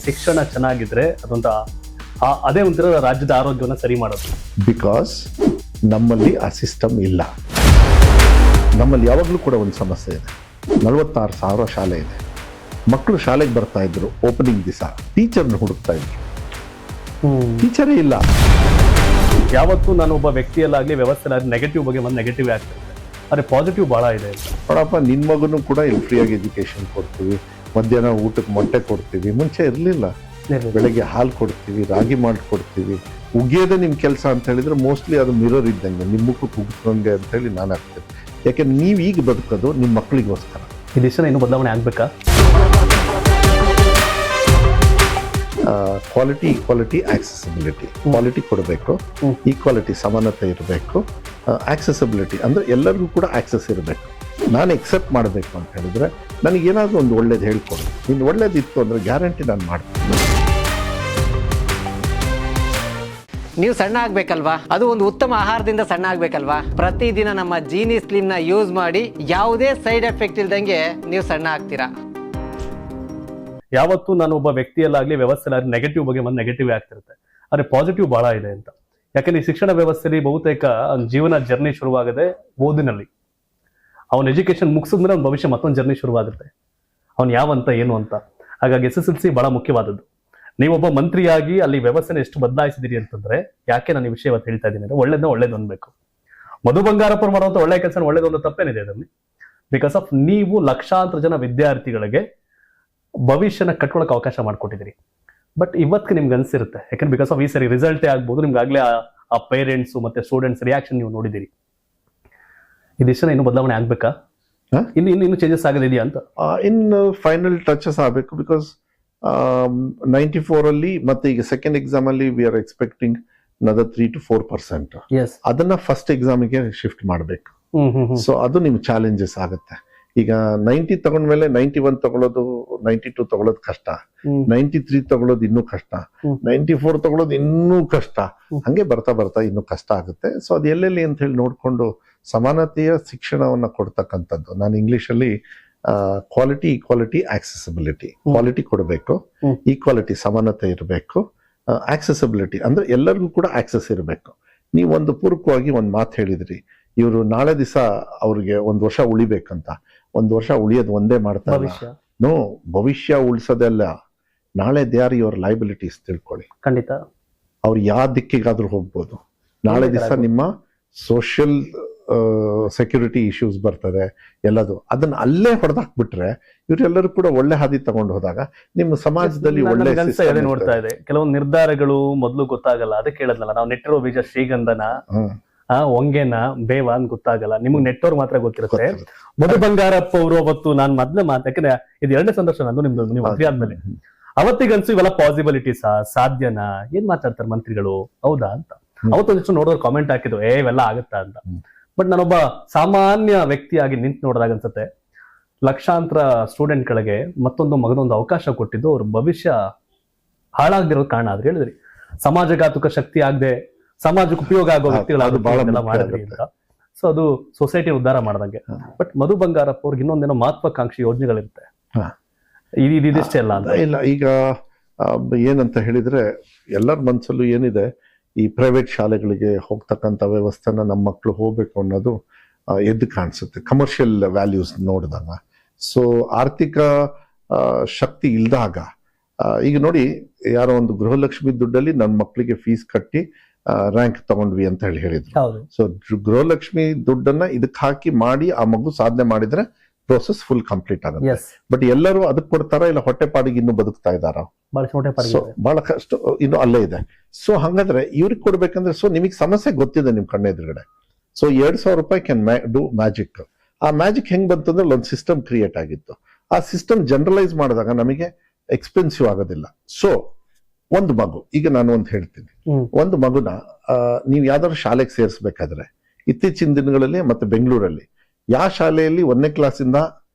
ಶಿಕ್ಷಣ ಚೆನ್ನಾಗಿದ್ರೆ ಅದೊಂದು ಅದೇ ಒಂಥರ ರಾಜ್ಯದ ಆರೋಗ್ಯವನ್ನು ಸರಿ ಮಾಡೋದು. ಬಿಕಾಸ್ ನಮ್ಮಲ್ಲಿ ಆ ಸಿಸ್ಟಮ್ ಇಲ್ಲ. ನಮ್ಮಲ್ಲಿ ಯಾವಾಗಲೂ ಕೂಡ ಒಂದು ಸಮಸ್ಯೆ ಇದೆ. 46,000 ಶಾಲೆ ಇದೆ. ಮಕ್ಕಳು ಶಾಲೆಗೆ ಬರ್ತಾ ಇದ್ರು, ಓಪನಿಂಗ್ ದಿವಸ ಟೀಚರ್ನ ಹುಡುಕ್ತಾ ಇದ್ರು, ಟೀಚರೇ ಇಲ್ಲ. ಯಾವತ್ತೂ ನಾನು ಒಬ್ಬ ವ್ಯಕ್ತಿಯಲ್ಲಾಗಲಿ ವ್ಯವಸ್ಥೆಲಾಗಲಿ ನೆಗೆಟಿವ್ ಬಗ್ಗೆ ಒಂದು ನೆಗೆಟಿವ್ ಆಗ್ತಿರುತ್ತೆ, ಆದರೆ ಪಾಸಿಟಿವ್ ಭಾಳ ಇದೆ. ನೋಡಪ್ಪ, ನಿನ್ನ ಮಗನೂ ಕೂಡ ಇಲ್ಲಿ ಫ್ರೀಯಾಗಿ ಎಜುಕೇಶನ್ ಕೊಡ್ತೀವಿ, ಮಧ್ಯಾಹ್ನ ಊಟಕ್ಕೆ ಮೊಟ್ಟೆ ಕೊಡ್ತೀವಿ. ಮುಂಚೆ ಇರಲಿಲ್ಲ. ಬೆಳಗ್ಗೆ ಹಾಲು ಕೊಡ್ತೀವಿ, ರಾಗಿ ಮಾಡಿ ಕೊಡ್ತೀವಿ. ಉಗಿಯೋದೇ ನಿಮ್ಮ ಕೆಲಸ ಅಂತ ಹೇಳಿದ್ರೆ ಮೋಸ್ಟ್ಲಿ ಅದು ಮಿರರ್ ಇದ್ದಂಗೆ, ನಿಮ್ಮ ಮುಖಕ್ಕೆ ಉಗಿಸ್ಕೊಂಡೆ ಅಂತ ಹೇಳಿ ನಾನು ಆಗ್ತೇನೆ. ಯಾಕೆಂದ್ರೆ ನೀವು ಈಗ ಬದುಕೋದು ನಿಮ್ಮ ಮಕ್ಕಳಿಗೋಸ್ಕರ. ಈ ದಿಶನ ಇನ್ನೂ ಬದಲಾವಣೆ ಆಗಬೇಕಾ? Quality, equality, accessibility. ಕ್ವಾಲಿಟಿ ಕೊಡಬೇಕು, ಈಕ್ವಾಲಿಟಿ ಸಮಾನತೆ ಇರಬೇಕು, ಆಕ್ಸೆಸಿಬಿಲಿಟಿ ಅಂದರೆ ಎಲ್ಲರಿಗೂ ಕೂಡ ಆಕ್ಸೆಸ್ ಇರಬೇಕು. ನಾನು ಎಕ್ಸೆಪ್ಟ್ ಮಾಡಬೇಕು ಅಂತ ಹೇಳಿದ್ರೆ ನನಗೇನಾದರೂ ಒಂದು ಒಳ್ಳೇದು ಹೇಳ್ಕೊಡು. ಇನ್ನು ಒಳ್ಳೇದಿತ್ತು ಅಂದರೆ ಗ್ಯಾರಂಟಿ ನಾನು ಮಾಡ್ತೀನಿ. ನೀವು ಸಣ್ಣ ಆಗ್ಬೇಕಲ್ವಾ? ಅದು ಒಂದು ಉತ್ತಮ ಆಹಾರದಿಂದ ಸಣ್ಣ ಆಗ್ಬೇಕಲ್ವಾ? ಪ್ರತಿದಿನ ನಮ್ಮ ಜೀನಿ ಸ್ಲಿಮ್ನ ಯೂಸ್ ಮಾಡಿ ಯಾವುದೇ ಸೈಡ್ ಎಫೆಕ್ಟ್ ಇಲ್ದಂಗೆ ನೀವು ಸಣ್ಣ ಆಗ್ತೀರಾ. ಯಾವತ್ತೂ ನಾನು ಒಬ್ಬ ವ್ಯಕ್ತಿಯಲ್ಲಾಗಲಿ ವ್ಯವಸ್ಥೆಲಾಗಲಿ ನೆಗೆಟಿವ್ ಬಗ್ಗೆ ಒಂದು ನೆಗೆಟಿವ್ ಆಗ್ತಿರುತ್ತೆ, ಆದರೆ ಪಾಸಿಟಿವ್ ಭಾಳ ಇದೆ ಅಂತ. ಯಾಕಂದ್ರೆ ಈ ಶಿಕ್ಷಣ ವ್ಯವಸ್ಥೆಯಲ್ಲಿ ಬಹುತೇಕ ಜೀವನ ಜರ್ನಿ ಶುರುವಾಗದೆ ಓದಿನಲ್ಲಿ. ಅವನ ಎಜುಕೇಶನ್ ಮುಗಿಸಿದ್ಮೇಲೆ ಅವ್ನ ಭವಿಷ್ಯ ಮತ್ತೊಂದು ಜರ್ನಿ ಶುರುವಾಗುತ್ತೆ, ಅವ್ನು ಯಾವಂತ ಏನು ಅಂತ. ಹಾಗಾಗಿ SSLC ಬಹಳ ಮುಖ್ಯವಾದದ್ದು. ನೀವೊಬ್ಬ ಮಂತ್ರಿಯಾಗಿ ಅಲ್ಲಿ ವ್ಯವಸ್ಥೆನ ಎಷ್ಟು ಬದಲಾಯಿಸಿದಿರಿ ಅಂತಂದ್ರೆ, ಯಾಕೆ ನಾನು ಈ ವಿಷಯ ಇವತ್ತು ಹೇಳ್ತಾ ಇದ್ದೀನಿ ಅಂದ್ರೆ, ಒಳ್ಳೇದು ಅನ್ಬೇಕು. ಮಧು ಬಂಗಾರಪ್ಪರು ಮಾಡುವಂತ ಒಳ್ಳೆ ಕೆಲಸ ಒಳ್ಳೇದೊಂದು ತಪ್ಪೇನಿದೆ ಅದರಲ್ಲಿ. ಬಿಕಾಸ್ ಆಫ್ ನೀವು ಲಕ್ಷಾಂತರ ಜನ ವಿದ್ಯಾರ್ಥಿಗಳಿಗೆ ಭವಿಷ್ಯನ ಕಟ್ಕೊಳಕ್ಕೆ ಅವಕಾಶ ಮಾಡಿಕೊಟ್ಟಿದ್ದೀರಿ. ಬಟ್ ಇವತ್ತಿಗೆ ನಿಮ್ಗೆ ಅನ್ಸಿರುತ್ತೆ, ಯಾಕಂದ್ರೆ ಬಿಕಾಸ್ ಆಫ್ ಈ ಸರಿ ರಿಸಲ್ಟೇ ಆಗ್ಬೋದು, ನಿಮ್ಗೆ ಆಗ್ಲೇ ಆ ಪೇರೆಂಟ್ಸ್ ಮತ್ತೆ ಸ್ಟೂಡೆಂಟ್ಸ್ ರಿಯಾಕ್ಷನ್ ನೀವು ನೋಡಿದಿರಿ. ಈ ದಿಶನ ಇನ್ನು ಬದಲಾವಣೆ ಆಗ್ಬೇಕಾ? ಇನ್ನು ಚೇಂಜಸ್ ಆಗಲಿದೆಯಾ ಅಂತ? ಇನ್ನು ಫೈನಲ್ ಟಚಸ್ ಆಗಬೇಕು. ಬಿಕಾಸ್ 94 ಅಲ್ಲಿ ಮತ್ತೆ ಈಗ ಸೆಕೆಂಡ್ ಎಕ್ಸಾಮ್ ಅಲ್ಲಿ we are expecting another 3 to 4%. ಅದನ್ನ ಫಸ್ಟ್ ಎಕ್ಸಾಮಿಗೆ ಶಿಫ್ಟ್ ಮಾಡಬೇಕು. ಸೊ ಅದು ನಿಮ್ಗೆ ಚಾಲೆಂಜಸ್ ಆಗುತ್ತೆ. ಈಗ 90 ತಗೊಂಡ್ಮೇಲೆ 91 ತಗೊಳ್ಳೋದು, 92 ತಗೊಳ್ಳೋದು ಕಷ್ಟ, 93 ತಗೊಳ್ಳೋದು ಇನ್ನೂ ಕಷ್ಟ, 94 ತಗೊಳ್ಳೋದು ಇನ್ನೂ ಕಷ್ಟ. ಹಂಗೆ ಬರ್ತಾ ಬರ್ತಾ ಇನ್ನೂ ಕಷ್ಟ ಆಗುತ್ತೆ. ಸೊ ಅದು ಎಲ್ಲೆಲ್ಲಿ ಅಂತ ಹೇಳಿ ನೋಡ್ಕೊಂಡು ಸಮಾನತೆಯ ಶಿಕ್ಷಣವನ್ನ ಕೊಡ್ತಕ್ಕಂಥದ್ದು. ನಾನು ಇಂಗ್ಲಿಷಲ್ಲಿ ಕ್ವಾಲಿಟಿ, ಈಕ್ವಾಲಿಟಿ, ಆಕ್ಸೆಸಿಬಿಲಿಟಿ. ಕ್ವಾಲಿಟಿ ಕೊಡಬೇಕು, ಈಕ್ವಾಲಿಟಿ ಸಮಾನತೆ ಇರಬೇಕು, ಆಕ್ಸೆಸಿಬಿಲಿಟಿ ಅಂದ್ರೆ ಎಲ್ಲರಿಗೂ ಕೂಡ ಆಕ್ಸೆಸ್ ಇರಬೇಕು. ನೀವೊಂದು ಪೂರ್ವಕವಾಗಿ ಒಂದು ಮಾತು ಹೇಳಿದ್ರಿ, ಇವರು ನಾಳೆ ದಿವಸ ಅವ್ರಿಗೆ 1 ವರ್ಷ ಉಳಿಬೇಕಂತ. 1 ವರ್ಷ ಉಳಿಯೋದು ಒಂದೇ ಮಾಡ್ತಾರೆ. ನೋ, ಭವಿಷ್ಯ ಉಳಿಸೋದಲ್ಲ. ನಾಳೆ ದೇ ಆರ್ ಯುವರ್ ಲೈಬಿಲಿಟೀಸ್. ತಿಳ್ಕೊಳ್ಳಿ, ಖಂಡಿತ ಅವ್ರು ಯಾವ ದಿಕ್ಕಿಗಾದ್ರೂ ಹೋಗ್ಬೋದು. ನಾಳೆ ದಿವಸ ನಿಮ್ಮ ಸೋಷಿಯಲ್ ಸೆಕ್ಯೂರಿಟಿ ಇಶ್ಯೂಸ್ ಬರ್ತದೆ, ಎಲ್ಲದು. ಅದನ್ನ ಅಲ್ಲೇ ಹೊಡೆದಾಕ್ಬಿಟ್ರೆ ಇವರೆಲ್ಲರೂ ಕೂಡ ಒಳ್ಳೆ ಹಾದಿ ತಗೊಂಡು ಹೋದಾಗ ನಿಮ್ಮ ಸಮಾಜದಲ್ಲಿ ಒಳ್ಳೆ ನೋಡ್ತಾ ಇದೆ. ಕೆಲವೊಂದು ನಿರ್ಧಾರಗಳು ಮೊದಲು ಗೊತ್ತಾಗಲ್ಲ. ಅದಕ್ಕೆ ಹೇಳದ್ನಲ್ಲ, ನಾವು ನೆಟ್ಟಿರೋ ಬೀಜ ಶ್ರೀಗಂಧನ ಹೊಂಗೆನ ಬೇವ ಅಂತ ಗೊತ್ತಾಗಲ್ಲ. ನಿಮ್ಗೆ ನೆಟ್ಟೋರ್ ಮಾತ್ರ ಗೊತ್ತಿರುತ್ತೆ. ಮಧು ಬಂಗಾರಪ್ಪ ಅವರು ಅವತ್ತು ನಾನು ಮೊದ್ಲು ಯಾಕಂದ್ರೆ ಇದು 2ನೇ ಸಂದರ್ಶನ ಅಂದು ನಿಮ್ದು, ನೀವು ಮಂತ್ರಿ ಆದ್ಮೇಲೆ. ಅವತ್ತಿಗನ್ಸು ಇವೆಲ್ಲ ಪಾಸಿಬಿಲಿಟೀಸಾ, ಸಾಧ್ಯನಾ, ಏನ್ ಮಾತಾಡ್ತಾರೆ ಮಂತ್ರಿಗಳು, ಹೌದಾ ಅಂತ. ಅವತ್ತೊಂದಿಷ್ಟು ನೋಡೋರು ಕಾಮೆಂಟ್ ಹಾಕಿದ್ರು, ಇವೆಲ್ಲ ಆಗುತ್ತಾ ಅಂತ. ಬಟ್ ನಾನೊಬ್ಬ ಸಾಮಾನ್ಯ ವ್ಯಕ್ತಿಯಾಗಿ ನಿಂತು ನೋಡಿದಾಗ ಅನ್ಸುತ್ತೆ, ಲಕ್ಷಾಂತರ ಸ್ಟೂಡೆಂಟ್ಗಳಿಗೆ ಮಗದೊಂದು ಅವಕಾಶ ಕೊಟ್ಟಿದ್ದು ಅವ್ರ ಭವಿಷ್ಯ ಹಾಳಾಗದಿರೋದು ಕಾರಣ ಆದ್ರೆ ಹೇಳಿದ್ರಿ. ಸಮಾಜಘಾತುಕ ಶಕ್ತಿ ಆಗದೆ ಸಮಾಜಕ್ಕೆ ಉಪಯೋಗ ಆಗೋ ವ್ಯಕ್ತಿಗಳಾಗ ಮಾಡಿದ್ರಿ ಅಂತ. ಸೊ ಅದು ಸೊಸೈಟಿ ಉದ್ಧಾರ ಮಾಡ್ದಂಗೆ. ಬಟ್ ಮಧು ಬಂಗಾರಪ್ಪ ಅವ್ರಿಗೆ ಇನ್ನೊಂದೇನೋ ಮಹತ್ವಾಕಾಂಕ್ಷಿ ಯೋಜನೆಗಳಿರುತ್ತೆ, ಇದಿಷ್ಟೇ ಅಲ್ಲ ಅಂತ. ಇಲ್ಲ, ಈಗ ಏನಂತ ಹೇಳಿದ್ರೆ ಎಲ್ಲರ ಮನಸ್ಸಲ್ಲೂ ಏನಿದೆ, ಈ ಪ್ರೈವೇಟ್ ಶಾಲೆಗಳಿಗೆ ಹೋಗ್ತಕ್ಕಂಥ ವ್ಯವಸ್ಥೆನ ನಮ್ಮ ಮಕ್ಕಳು ಹೋಗ್ಬೇಕು ಅನ್ನೋದು ಎದ್ದು ಕಾಣಿಸುತ್ತೆ ಕಮರ್ಷಿಯಲ್ ವ್ಯಾಲ್ಯೂಸ್ ನೋಡಿದಾಗ. ಸೊ ಆರ್ಥಿಕ ಶಕ್ತಿ ಇಲ್ದಾಗ, ಈಗ ನೋಡಿ, ಯಾರೋ ಒಂದು ಗೃಹಲಕ್ಷ್ಮಿ ದುಡ್ಡಲ್ಲಿ ನನ್ನ ಮಕ್ಕಳಿಗೆ ಫೀಸ್ ಕಟ್ಟಿ ರ್ಯಾಂಕ್ ತಗೊಂಡ್ವಿ ಅಂತ ಹೇಳಿದ್ರು. ಸೊ ಗೃಹಲಕ್ಷ್ಮಿ ದುಡ್ಡನ್ನ ಇದಕ್ಕೆ ಹಾಕಿ ಮಾಡಿ ಆ ಮಗು ಸಾಧನೆ ಮಾಡಿದ್ರೆ ಪ್ರೋಸೆಸ್ ಫುಲ್ ಕಂಪ್ಲೀಟ್ ಆಗುತ್ತೆ. ಬಟ್ ಎಲ್ಲರೂ ಅದಕ್ಕೆ ಕೊಡ್ತಾರ, ಇಲ್ಲ ಹೊಟ್ಟೆಪಾಡಿಗೆ ಇನ್ನೂ ಬದುಕ್ತಾ ಇದ್ದಾರ? ಬಹಳ ಕಷ್ಟ ಇನ್ನು ಅಲ್ಲೇ ಇದೆ. ಸೊ ಹಾಗಾದ್ರೆ ಇವ್ರಿಗೆ ಕೊಡ್ಬೇಕಂದ್ರೆ, ಸೊ ನಿಮಗೆ ಸಮಸ್ಯೆ ಗೊತ್ತಿದೆ ನಿಮ್ ಕಣ್ಣೆದುರುಗಡೆ. ಸೊ 2,000 ರೂಪಾಯಿ ಕ್ಯಾನ್ ಡೂ ಮ್ಯಾಜಿಕ್. ಆ ಮ್ಯಾಜಿಕ್ ಹೆಂಗ್ ಬಂತು ಅಂದ್ರೆ ಒಂದು ಸಿಸ್ಟಮ್ ಕ್ರಿಯೇಟ್ ಆಗಿತ್ತು. ಆ ಸಿಸ್ಟಮ್ ಜನರಲೈಸ್ ಮಾಡಿದಾಗ ನಮಗೆ ಎಕ್ಸ್ಪೆನ್ಸಿವ್ ಆಗೋದಿಲ್ಲ. ಸೊ ಒಂದು ಮಗು, ಈಗ ನಾನು ಒಂದು ಹೇಳ್ತೀನಿ, ಒಂದು ಮಗುನ ನೀವು ಯಾವ್ದಾದ್ರು ಶಾಲೆಗೆ ಸೇರಿಸ್ಬೇಕಾದ್ರೆ ಇತ್ತೀಚಿನ ದಿನಗಳಲ್ಲಿ ಮತ್ತೆ ಬೆಂಗಳೂರಲ್ಲಿ ಯಾವ ಶಾಲೆಯಲ್ಲಿ 1ನೇ ಕ್ಲಾಸಿಂದ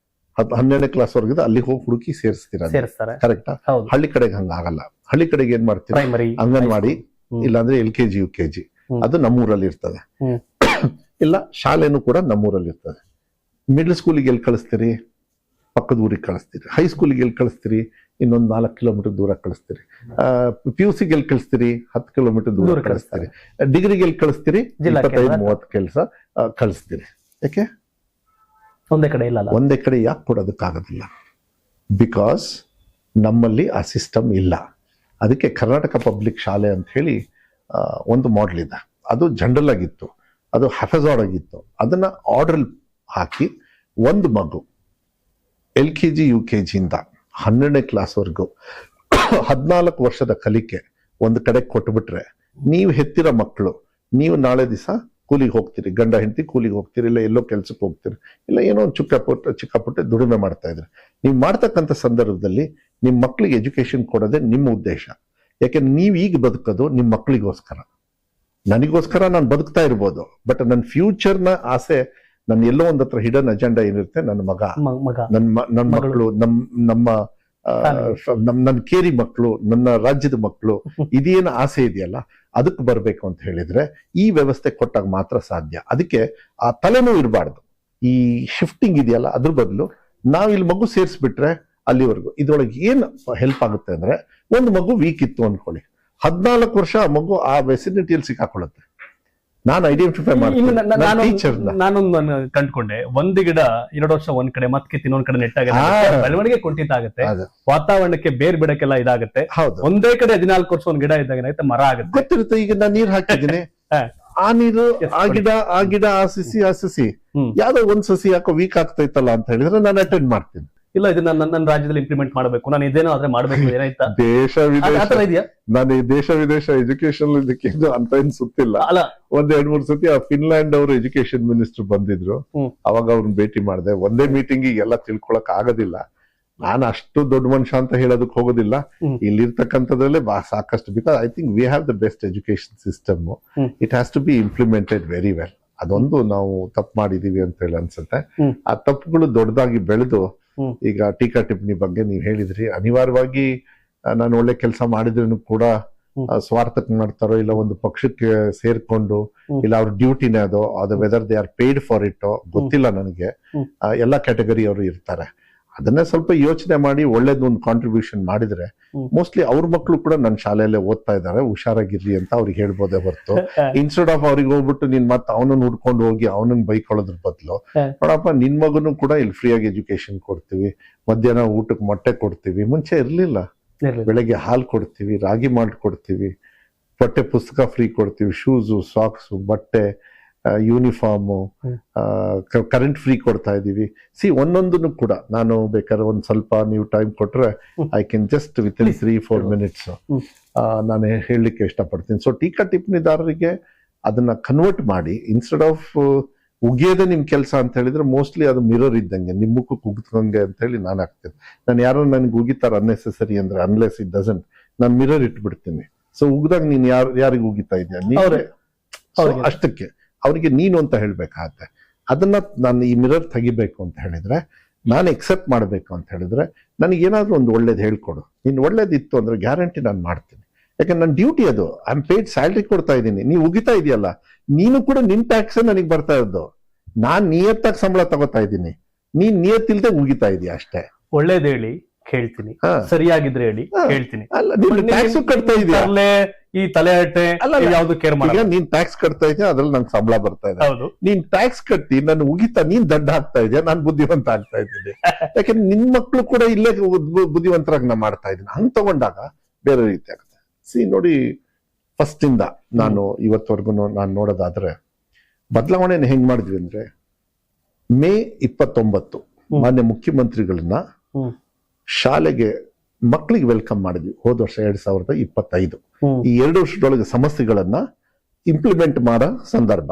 12ನೇ ಕ್ಲಾಸ್ ವರ್ಗಿದೆ ಅಲ್ಲಿ ಹೋಗಿ ಹುಡುಕಿ ಸೇರಿಸ್ತೀರಾ? ಕರೆಕ್ಟಾ? ಹಳ್ಳಿ ಕಡೆಗೆ ಹಂಗ ಆಗಲ್ಲ. ಹಳ್ಳಿ ಕಡೆಗೆ ಏನ್ ಮಾಡ್ತೀರಾ, ಅಂಗನವಾಡಿ ಇಲ್ಲಾಂದ್ರೆ LKG UKG ಅದು ನಮ್ಮೂರಲ್ಲಿ ಇರ್ತದೆ. ಇಲ್ಲ ಶಾಲೆನೂ ಕೂಡ ನಮ್ಮೂರಲ್ಲಿ ಇರ್ತದೆ. ಮಿಡ್ಲ್ ಸ್ಕೂಲಿಗೆ ಎಲ್ಲಿ ಕಳಿಸ್ತೀರಿ? ಪಕ್ಕದ ಊರಿಗೆ ಕಳಿಸ್ತೀರಿ. ಹೈಸ್ಕೂಲಿಗೆ ಎಲ್ಲಿ ಕಳಿಸ್ತೀರಿ? ಇನ್ನೊಂದು 4 ಕಿಲೋಮೀಟರ್ ದೂರ ಕಳಿಸ್ತೀರಿ. PUCಗೆ ಎಲ್ಲಿ ಕಳಿಸ್ತೀರಿ? 10 ಕಿಲೋಮೀಟರ್ ದೂರ ಕಳಿಸ್ತೀರಿ. ಡಿಗ್ರಿಗೆ ಎಲ್ಲಿ ಕಳಿಸ್ತೀರಿ? 25-30 ಕೆಲಸ ಕಳಿಸ್ತೀರಿ. ಯಾಕೆ ಒಂದೇ ಕಡೆ ಇಲ್ಲ? ಒಂದೇ ಕಡೆ ಯಾಕೆ ಕೊಡೋದಕ್ಕಾಗೋದಿಲ್ಲ? ಬಿಕಾಸ್ ನಮ್ಮಲ್ಲಿ ಆ ಸಿಸ್ಟಮ್ ಇಲ್ಲ. ಅದಕ್ಕೆ ಕರ್ನಾಟಕ ಪಬ್ಲಿಕ್ ಶಾಲೆ ಅಂತ ಹೇಳಿ ಒಂದು ಮಾಡೆಲ್ ಇದೆ. ಅದು ಜನರಲ್ ಆಗಿತ್ತು, ಅದು ಹಫಜಾಡ್ ಆಗಿತ್ತು. ಅದನ್ನ ಆರ್ಡರ್ ಹಾಕಿ ಒಂದು ಮಗು LKG UKG ಇಂದ 12ನೇ ಕ್ಲಾಸ್ವರೆಗೂ 14 ವರ್ಷದ ಕಲಿಕೆ ಒಂದು ಕಡೆ ಕೊಟ್ಬಿಟ್ರೆ, ನೀವು ಹೆತ್ತಿರೋ ಮಕ್ಕಳು, ನೀವು ನಾಳೆ ದಿವಸ ಕೂಲಿಗೆ ಹೋಗ್ತೀರಿ, ಗಂಡ ಹೆಂಡತಿ ಕೂಲಿಗೆ ಹೋಗ್ತೀರಿ, ಇಲ್ಲ ಎಲ್ಲೋ ಕೆಲ್ಸಕ್ಕೆ ಹೋಗ್ತೀರಿ, ಇಲ್ಲ ಏನೋ ಒಂದು ಚಿಕ್ಕ ಪುಟ್ಟ ದುಡಿಮೆ ಮಾಡ್ತಾ ಇದ್ರಿ. ನೀವು ಮಾಡ್ತಕ್ಕಂಥ ಸಂದರ್ಭದಲ್ಲಿ ನಿಮ್ಮ ಮಕ್ಕಳಿಗೆ ಎಜುಕೇಶನ್ ಕೊಡೋದೇ ನಿಮ್ಮ ಉದ್ದೇಶ. ಯಾಕೆಂದ್ರೆ ನೀವು ಈಗ ಬದುಕೋದು ನಿಮ್ಮ ಮಕ್ಕಳಿಗೋಸ್ಕರ. ನನಗೋಸ್ಕರ ನಾನು ಬದುಕ್ತಾ ಇರ್ಬೋದು, ಬಟ್ ನನ್ನ ಫ್ಯೂಚರ್ನ ಆಸೆ, ನನ್ನ ಎಲ್ಲೋ ಒಂದ್ ಹತ್ರ ಹಿಡನ್ ಅಜೆಂಡಾ ಏನಿರುತ್ತೆ, ನನ್ನ ಮಗ, ನನ್ನ ಮಕ್ಕಳು, ನನ್ನ ಕೇರಿ ಮಕ್ಕಳು, ನನ್ನ ರಾಜ್ಯದ ಮಕ್ಕಳು, ಇದೇನು ಆಸೆ ಇದೆಯಲ್ಲ ಅದಕ್ಕೆ ಬರ್ಬೇಕು ಅಂತ ಹೇಳಿದ್ರೆ ಈ ವ್ಯವಸ್ಥೆ ಕೊಟ್ಟಾಗ ಮಾತ್ರ ಸಾಧ್ಯ. ಅದಕ್ಕೆ ಆ ತಲೆನೋವು ಇರಬಾರ್ದು. ಈ ಶಿಫ್ಟಿಂಗ್ ಇದೆಯಲ್ಲ ಅದ್ರ ಬದಲು ನಾವ್ ಇಲ್ಲಿ ಮಗು ಸೇರಿಸ್ಬಿಟ್ರೆ ಅಲ್ಲಿವರೆಗೂ ಇದ್ರೊಳಗೆ ಏನ್ ಹೆಲ್ಪ್ ಆಗುತ್ತೆ ಅಂದ್ರೆ, ಒಂದು ಮಗು ವೀಕ್ ಇತ್ತು ಅನ್ಕೊಳ್ಳಿ, 14 ವರ್ಷ ಆ ಮಗು ಆ ವೆಸಿನಿಟಿಯಲ್ಲಿ ಸಿಕ್ಕಾಕೊಳ್ಳುತ್ತೆ. ನಾನು ಐಡೆಂಟಿಫೈ ಮಾಡ್ತೀನಿ. ನಾನೊಂದು ಕಂಡ್ಕೊಂಡೆ, ಒಂದು ಗಿಡ 2 ವರ್ಷ ಒಂದ್ ಕಡೆ ಮತ್ತೆ ಇನ್ನೊಂದ್ ಕಡೆ ನೆಟ್ಟಾಗ ಬೆಳವಣಿಗೆ ಕುಂಠಿತ ಆಗುತ್ತೆ, ವಾತಾವರಣಕ್ಕೆ ಬೇರ್ ಬಿಡಕ್ಕೆಲ್ಲ ಇದಾಗುತ್ತೆ. ಒಂದೇ ಕಡೆ 14 ವರ್ಷ ಒಂದ್ ಗಿಡ ಇದ್ದಾಗ ಏನಾಗುತ್ತೆ, ಮರ ಆಗುತ್ತೆ. ಗೊತ್ತಿರುತ್ತೆ. ಈಗ ನಾನು ನೀರ್ ಹಾಕಿದ್ದೀನಿ, ಆ ನೀರು ಆ ಗಿಡ ಆ ಸಸಿ ಯಾವ್ದೋ ಒಂದ್ ಸಸಿ ಯಾಕೋ ವೀಕ್ ಆಗ್ತಾ ಇತ್ತಲ್ಲ ಅಂತ ಹೇಳಿದ್ರೆ ನಾನು ಅಟೆಂಡ್ ಮಾಡ್ತೀನಿ. ಇಲ್ಲ ಇದನ್ನ ನನ್ನ ರಾಜ್ಯದಲ್ಲಿ ಇಂಪ್ಲಿಮೆಂಟ್ ಮಾಡಬೇಕು, ನಾನು ಇದೇನೋ ಆದ್ರೆ ಮಾಡ್ಬೇಕು, ಏನಾಯ್ತಾ? ದೇಶ ವಿದೇಶ ನಾನು ಈ ದೇಶ ವಿದೇಶ ಎಜುಕೇಶನ್ ಇದಕ್ಕೆ ಅಂತ ಏನ್ ಸುತ್ತಿಲ್ಲ. ಒಂದ್ 2-3 ಸತಿ ಆ ಫಿನ್ಲ್ಯಾಂಡ್ ಅವರು ಎಜುಕೇಶನ್ ಮಿನಿಸ್ಟರ್ ಬಂದಿದ್ರು, ಅವಾಗ ಅವ್ರನ್ನ ಭೇಟಿ ಮಾಡಿದೆ. ಒಂದೇ ಮೀಟಿಂಗ್ ಎಲ್ಲ ತಿಳ್ಕೊಳಕ್ ಆಗೋದಿಲ್ಲ. ನಾನು ಅಷ್ಟು ದೊಡ್ಡ ಮನುಷ್ಯ ಅಂತ ಹೇಳೋದಕ್ಕೆ ಹೋಗೋದಿಲ್ಲ. ಇಲ್ಲಿರ್ತಕ್ಕಂಥದ್ರಲ್ಲೇ ಸಾಕಷ್ಟು, because I think we have the best education system. It has to be implemented very well. ಅದೊಂದು ನಾವು ತಪ್ಪು ಮಾಡಿದೀವಿ ಅಂತ ಹೇಳಿ ಅನ್ಸುತ್ತೆ. ಆ ತಪ್ಪುಗಳು ದೊಡ್ಡದಾಗಿ ಬೆಳೆದು, ಈಗ ಟೀಕಾ ಟಿಪ್ಪಣಿ ಬಗ್ಗೆ ನೀವ್ ಹೇಳಿದ್ರಿ, ಅನಿವಾರ್ಯವಾಗಿ ನಾನು ಒಳ್ಳೆ ಕೆಲಸ ಮಾಡಿದ್ರು ಕೂಡ ಸ್ವಾರ್ಥಕ್ಕೆ ಮಾಡ್ತಾರೋ, ಇಲ್ಲ ಒಂದು ಪಕ್ಷಕ್ಕೆ ಸೇರ್ಕೊಂಡು, ಇಲ್ಲ ಅವ್ರ ಡ್ಯೂಟಿನೇ ಅದು whether they are paid for it ಗೊತ್ತಿಲ್ಲ ನನಗೆ. ಎಲ್ಲಾ ಕ್ಯಾಟಗರಿ ಅವರು ಇರ್ತಾರೆ. ಅದನ್ನೇ ಸ್ವಲ್ಪ ಯೋಚನೆ ಮಾಡಿ ಒಳ್ಳೇದೊಂದು ಕಾಂಟ್ರಿಬ್ಯೂಷನ್ ಮಾಡಿದ್ರೆ ಮೋಸ್ಟ್ಲಿ ಅವ್ರ ಮಕ್ಕಳು ಕೂಡ ನನ್ನ ಶಾಲೆಯಲ್ಲೇ ಓದ್ತಾ ಇದ್ದಾರೆ, ಹುಷಾರಾಗಿರ್ಲಿ ಅಂತ ಅವ್ರಿಗೆ ಹೇಳ್ಬೋದೇ ಹೊರತು, ಇನ್ಸ್ಟೆಡ್ ಆಫ್ ಅವ್ರಿಗೆ ಹೋಗ್ಬಿಟ್ಟು ನೀನ್ ಮತ್ತೆ ಅವನನ್ನ ಹುಡ್ಕೊಂಡು ಹೋಗಿ ಅವನನ್ನ ಬೈಕೊಳ್ಳೋದ್ರ ಬದಲು, ನೋಡಪ್ಪ ನಿನ್ ಮಗನು ಕೂಡ ಇಲ್ಲಿ ಫ್ರೀಯಾಗಿ ಎಜುಕೇಶನ್ ಕೊಡ್ತೀವಿ, ಮಧ್ಯಾಹ್ನ ಊಟಕ್ಕೆ ಮೊಟ್ಟೆ ಕೊಡ್ತೀವಿ, ಮುಂಚೆ ಇರ್ಲಿಲ್ಲ, ಬೆಳಗ್ಗೆ ಹಾಲು ಕೊಡ್ತೀವಿ, ರಾಗಿ ಮಾಲ್ಟ್ ಕೊಡ್ತೀವಿ, ಪಠ್ಯ ಪುಸ್ತಕ ಫ್ರೀ ಕೊಡ್ತೀವಿ, ಶೂಸು, ಸಾಕ್ಸು, ಬಟ್ಟೆ, ಯೂನಿಫಾರ್ಮು, ಕರೆಂಟ್ ಫ್ರೀ ಕೊಡ್ತಾ ಇದೀವಿ. ಒಂದೊಂದನ್ನು ಕೂಡ ನಾನು ಬೇಕಾದ್ರೆ ಒಂದ್ ಸ್ವಲ್ಪ ನೀವು ಟೈಮ್ ಕೊಟ್ರೆ I can just with in 3-4 minutes ನಾನು ಹೇಳಲಿಕ್ಕೆ ಇಷ್ಟಪಡ್ತೀನಿ. ಸೊ ಟೀಕಾ ಟಿಪ್ಪಣಿದಾರರಿಗೆ ಅದನ್ನ ಕನ್ವರ್ಟ್ ಮಾಡಿ, ಇನ್ಸ್ಟೆಡ್ ಆಫ್ ಉಗಿಯೋದೇ ನಿಮ್ ಕೆಲಸ ಅಂತ ಹೇಳಿದ್ರೆ, ಮೋಸ್ಟ್ಲಿ ಅದು ಮಿರರ್ ಇದ್ದಂಗೆ, ನಿಮ್ ಮುಖಕ್ಕೆ ಉಗ್ತಂಗೆ ಅಂತ ಹೇಳಿ ನಾನು ಹಾಕ್ತೇನೆ. ನಾನು ಯಾರೋ ನನ್ಗೆ ಉಗಿತಾರ ಅನ್ನೆಸೆಸರಿ ಅಂದ್ರೆ, ಅನ್ಲೆಸ್ ಇಟ್ ಡಸಂಟ್, ನಾನು ಮಿರರ್ ಇಟ್ಬಿಡ್ತೀನಿ. ಸೊ ಉಗ್ದಾಗ ನೀನ್ ಯಾರಿಗೆ ಉಗಿತಾ ಇದೆಯಾ ಅಷ್ಟಕ್ಕೆ ಅವ್ರಿಗೆ ನೀನು ಅಂತ ಹೇಳ್ಬೇಕಾಗತ್ತೆ. ಅದನ್ನ ನಾನು ಈ ಮಿರರ್ ತೆಗಿಬೇಕು ಅಂತ ಹೇಳಿದ್ರೆ, ನಾನು ಎಕ್ಸೆಪ್ಟ್ ಮಾಡ್ಬೇಕು ಅಂತ ಹೇಳಿದ್ರೆ, ನನಗೇನಾದ್ರೂ ಒಂದು ಒಳ್ಳೇದು ಹೇಳ್ಕೊಡು. ನೀನ್ ಒಳ್ಳೇದಿತ್ತು ಅಂದ್ರೆ ಗ್ಯಾರಂಟಿ ನಾನು ಮಾಡ್ತೀನಿ. ಯಾಕಂದ್ರೆ ನನ್ನ ಡ್ಯೂಟಿ ಅದು. ಐ ಆಮ್ ಪೇಯ್ಡ್ ಸ್ಯಾಲ್ರಿ ಕೊಡ್ತಾ ಇದ್ದೀನಿ. ನೀವು ಉಗಿತಾ ಇದೆಯಲ್ಲ, ನೀನು ಕೂಡ ನಿನ್ ಟ್ಯಾಕ್ಸ್ ನನಗೆ ಬರ್ತಾ ಇರೋದು. ನಾನ್ ನಿಯತ್ತಾಗಿ ಸಂಬಳ ತಗೋತಾ ಇದ್ದೀನಿ, ನೀನ್ ನಿಯತ್ತಿಲ್ದೆ ಉಗಿತಾ ಇದೀಯ ಅಷ್ಟೇ. ಒಳ್ಳೇದ್ ಹೇಳಿ ಕೇಳ್ತೀನಿ, ಸರಿಯಾಗಿದ್ರೆ ಹೇಳಿ ಕೇಳ್ತೀನಿ. ಟ್ಯಾಕ್ಸ್ ಕಟ್ತಾ ಇದೀಯ, ಈ ತಲೆಹರಟೆ ಯಾವ್ದು ಕೇರ್ ಮಾಡಿ. ನೀನ್ ಟ್ಯಾಕ್ಸ್ ಕಟ್ತಾ ಇದೆಯಾ, ಅದ್ರಲ್ಲಿ ನಂಗೆ ಸಂಬಳ ಬರ್ತಾ ಇದೆ. ನೀನ್ ಟ್ಯಾಕ್ಸ್ ಕಟ್ಟಿ ನಾನು ಉಗಿತಾ, ನೀನ್ ದಂಡ ಹಾಕ್ತಾ ಇದೆಯಾ, ನಾನ್ ಬುದ್ಧಿವಂತ ಆಗ್ತಾ ಇದ್ದೀನಿ. ಯಾಕಂದ್ರೆ ನಿನ್ ಮಕ್ಳು ಕೂಡ ಇಲ್ಲೇ ಬುದ್ಧಿವಂತರಾಗಿ ನಾ ಮಾಡ್ತಾ ಇದ್ದೀನಿ. ಹಂಗ್ ತಗೊಂಡಾಗ ಬೇರೆ ರೀತಿ ಆಗುತ್ತೆ. ನೋಡಿ, ಫಸ್ಟ್ ಇಂದ ನಾನು ಇವತ್ತವರೆಗೂ ನಾನು ನೋಡೋದಾದ್ರೆ ಬದಲಾವಣೆನ ಹೆಂಗ್ ಮಾಡಿದ್ವಿ ಅಂದ್ರೆ, ಮೇ 29 ಮಾನ್ಯ ಮುಖ್ಯಮಂತ್ರಿಗಳನ್ನ ಶಾಲೆಗೆ ಮಕ್ಕಳಿಗೆ ವೆಲ್ಕಮ್ ಮಾಡಿದ್ವಿ. ಹೋದ ವರ್ಷ 2025. ಈ 2 ವರ್ಷದೊಳಗೆ ಸಮಸ್ಯೆಗಳನ್ನ ಇಂಪ್ಲಿಮೆಂಟ್ ಮಾಡೋ ಸಂದರ್ಭ,